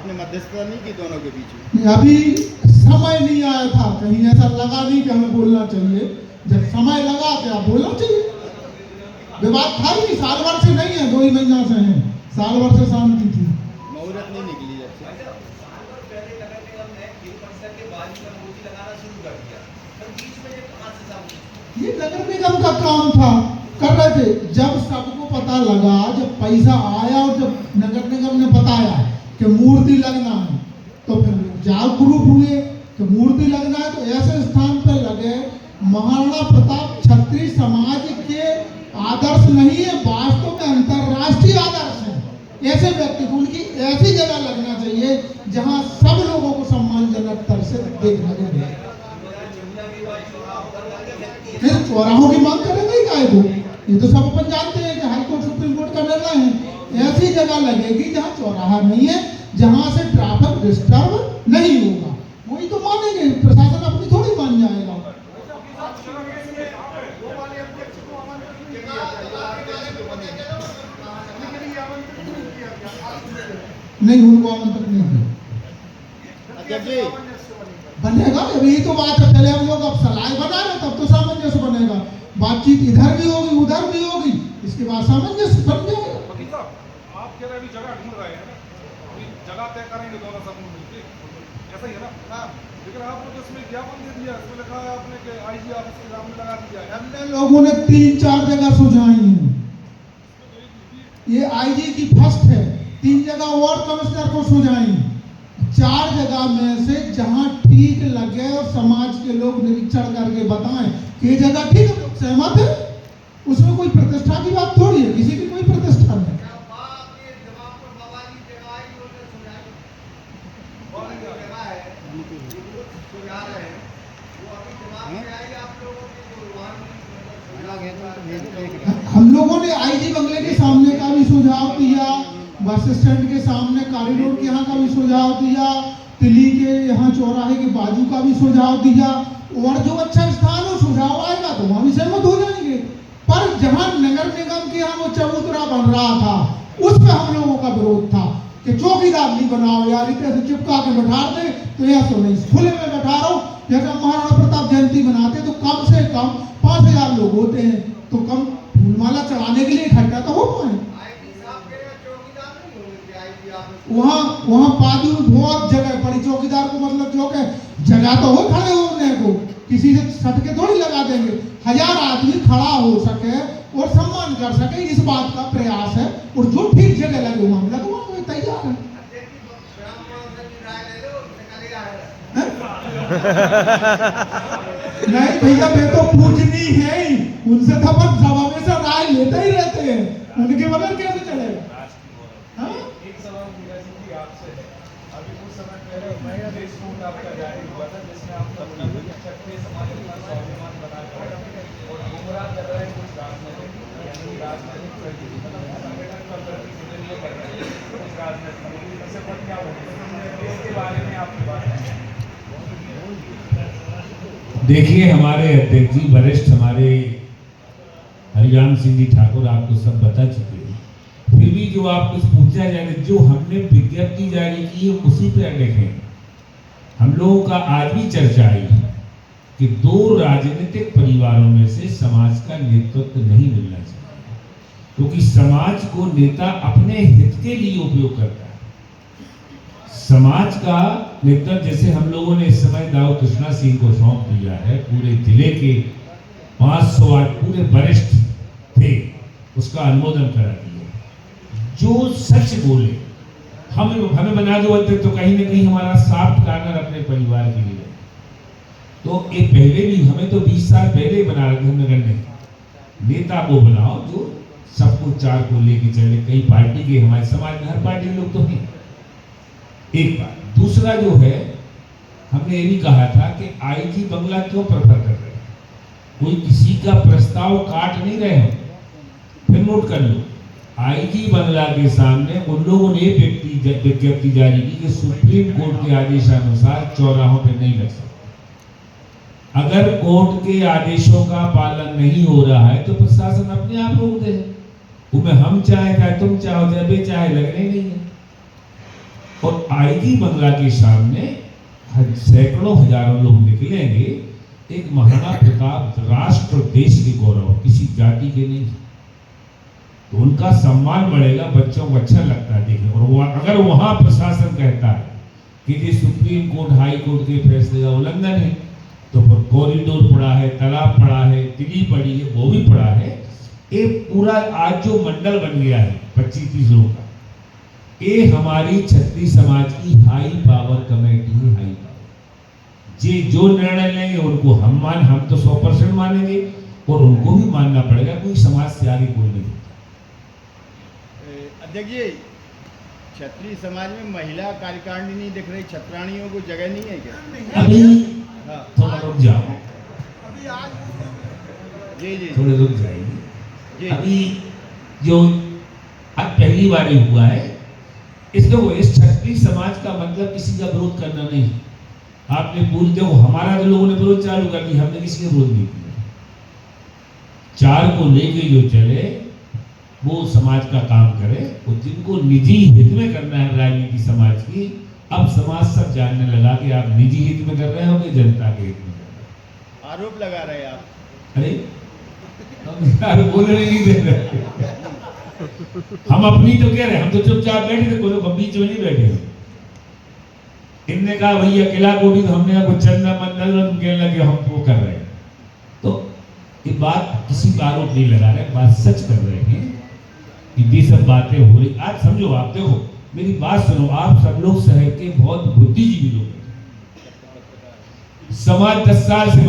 आपने मध्यस्थता नहीं की दोनों के बीच में? नहीं, अभी समय नहीं आया था, कहीं ऐसा लगा नहीं कि हमें बोलना चाहिए। जब समय लगा तो आप बोलना चाहिए। विवाद था ही नहीं, साल भर से नहीं है, 2 ही महीना से है, साल भर से शांति थी। मुहूर्त नहीं निकली जब से। ये नगर निगम का काम था, कर रहे थे। जब सबको पता लगा, जब पैसा आया और जब नगर निगम ने बताया कि मूर्ति लगना है, तो फिर जागरूक हुए कि मूर्ति लगना है तो ऐसे स्थान पर लगे। महाराणा प्रताप क्षत्रिय समाज के आदर्श नहीं है, वास्तव में अंतरराष्ट्रीय आदर्श है। ऐसे व्यक्ति को उनकी ऐसी जगह लगना चाहिए जहां सब लोगों को सम्मानजनक तरह से देखने को मिले। फिर चौराहों की मांग करेंगे ही काहे को? ये तो सब अपन जानते हैं कि हाई कोर्ट सुप्रीम कोर्ट का निर्णय है। ऐसी जगह लगेगी जहां चौराहा नहीं है, जहां से ट्रैफिक डिस्टर्ब नहीं होगा, वही तो मानेंगे। प्रशासन अपनी थोड़ी मान जाएगा। नहीं, उनको आमंत्रित नहीं किया। अध्यक्ष जी, बनेगा, यही तो बात है। पहले हम लोग अब सलाह बना रहे, तब तो सामंजस्य बनेगा। बातचीत इधर भी होगी, उधर भी होगी, इसके बाद सामंजस्य बन जाएगा। आप कह रहे अभी जगह ढूंढ रहे हैं ना, अभी जगह तय करेंगे दोनों सब मिलकर, ऐसा ही है ना? हाँ। लेकिन आपने तो इसमें ज्ञापन दे दिया, इसमें लिखा है आपने कि आईजी ऑफिस के सामने लगा दिया है। हमने लोगों ने 3-4 जगह सुझाई हैं। ये आईजी की फर्स्ट है। 3 जगह वार्ड कमिश्नर को सुझाई, 4 जगह में से जहां ठीक लगे और समाज के लोग निरीक्षण करके बताएं कि ये जगह ठीक है, सहमत है, उसमें कोई प्रतिष्ठा की बात थोड़ी है, किसी की कोई प्रतिष्ठा नहीं। हम लोगों ने आईजी बंगले के सामने का भी सुझाव दिया, बस स्टैंड के सामने कॉरिडोर के यहाँ का भी सुझाव दिया, दिल्ली के यहाँ चौराहे के बाजू का भी सुझाव दिया। और जो अच्छा स्थान हो सुझाव आएगा तो वहां भी सहमत हो जाएंगे। पर जहां नगर निगम के यहाँ वो चबूतरा बन रहा था, उस पर हम लोगों का विरोध था कि चौकीदार नहीं बनाओ यार, इतने से चिपका के बैठा दे, तो ऐसा नहीं, खुले में बैठा रहो। जैसे महाराणा प्रताप जयंती मनाते तो कम से कम 5000 लोग होते हैं, तो कम फूलमाला चढ़ाने के लिए इकट्ठा तो हो पाए। वहाँ बाजू में बहुत जगह पड़ी, चौकीदार को मतलब जो के जगह तो हो खड़े होने को, किसी से सटके थोड़ी लगा देंगे। 1000 आदमी खड़ा हो सके और सम्मान कर सके, इस बात का प्रयास है। और जो ठीक जगह लगे वहां लगवाने तैयार है। नहीं भैया, वे तो पूजनी है, उनसे तो अपन सभा में से राय लेते ही रहते हैं, उनके बगैर कैसे चलेगा? एक सवाल आपसे है, अभी कुछ समय पहले नया रिपोर्ट आपका जारी हुआ था जिसमें आप क्षत्रिय समाज का स्वाभिमान बनाकर और गुमराह कर रहे हैं कुछ राजनीतिक इसके बारे में आपकी बात है? देखिए, हमारे अध्यक्ष जी वरिष्ठ हमारे हरिराम सिंह जी ठाकुर आपको सब बता चुके हैं। फिर भी जो आप कुछ पूछना जाए, जो हमने विज्ञप्ति जारी की है उसी पे अड़े हैं। हम लोगों का आज भी चर्चा आई कि 2 राजनीतिक परिवारों में से समाज का नेतृत्व नहीं मिलना चाहिए, क्योंकि समाज को नेता अपने हित के लिए उपयोग करता है। समाज का नेतृत्व जैसे हम लोगों ने इस समय दाऊ कृष्णा सिंह को सौंप दिया है, पूरे जिले के 500 पूरे वरिष्ठ थे, उसका अनुमोदन करा दिया। जो सच बोले हमें बना दो अध्यक्ष, तो कहीं ना कहीं हमारा सॉफ्ट कार्नर अपने परिवार के लिए। तो ये पहले भी हमें तो 20 साल पहले बना रहे थे नगर में, नेता को बनाओ जो सबको 4 को लेके चले। कई पार्टी के, हमारे समाज में हर पार्टी के लोग तो हैं। एक बात, दूसरा जो है, हमने ये भी कहा था कि आईजी बंगला क्यों प्रेफर कर रहे हैं? कोई किसी का प्रस्ताव काट नहीं रहे हो। फिर नोट कर लो, आईजी बंगला के सामने उन लोगों ने विज्ञप्ति जारी की कि सुप्रीम कोर्ट के आदेशानुसार चौराहों पे नहीं लग सकता। अगर कोर्ट के आदेशों का पालन नहीं हो रहा है तो प्रशासन अपने आप रोक दे। उसमें हम चाहे, चाहे तुम चाहो, जब भी चाहे, लगने नहीं है। और आईजी बंगला के सामने सैकड़ों हजारों लोग निकलेंगे। एक महाराणा प्रताप राष्ट्र देश के गौरव, किसी जाति के नहीं, तो उनका सम्मान बढ़ेगा, बच्चों को अच्छा लगता है देखने। और अगर वहां प्रशासन कहता है कि ये सुप्रीम कोर्ट हाई कोर्ट के फैसले का उल्लंघन है, तो फिर कॉरिडोर पड़ा है, तालाब पड़ा है, तिली पड़ी है, वो भी पड़ा है। ये पूरा आज जो मंडल बन गया है 25-30 लोगों का, ये हमारी छत्री समाज की हाई पावर कमेटी है। हाई पावर जी जो निर्णय लेंगे उनको हम तो 100% मानेंगे और उनको भी मानना पड़ेगा, कोई समाज से आगे कोई नहीं। अध्यक्ष जी, क्षत्रिय समाज में महिला कार्यकारिणी नहीं दिख रही, छत्राणियों को जगह नहीं है क्या? अभी हाँ थोड़ा रुक जाओ, जी जी थोड़े रुक जाएंगे। जी अभी जो अब पहली बार ही हुआ है, इसको इस क्षत्रिय समाज का मतलब किसी का विरोध करना नहीं। आपने पूरी देखो, हमारा जो लोगों ने विरोध चालू कर दिया, हमने किसी का विरोध नहीं किया। 4 को लेके जो चले वो समाज का काम करे, और जिनको निजी हित में करना है राजनीति समाज की, अब समाज सब जानने लगा कि आप निजी हित में कर रहे हो कि जनता के हित में कर रहे हो। आरोप लगा रहे हैं आप। अरे हम यार बोलने नहीं दे रहे, हम अपनी तो कह रहे हैं, हम तो चुपचाप बैठे थे, कोई लोग बीच में नहीं बैठे। इनने कहा भैया किला कोठी, तो हमने कहा कुछ चंदा मंडल, कहने लगे हम वो कर रहे हैं। तो ये बात किसी का आरोप नहीं लगा रहे, बात सच कर रहे हैं कि ये सब बातें हो रही। आज समझो, आप देखो मेरी बात सुनो, आप सब लोग शहर के बहुत बुद्धिजीवी लोग हैं। समाज 10 साल से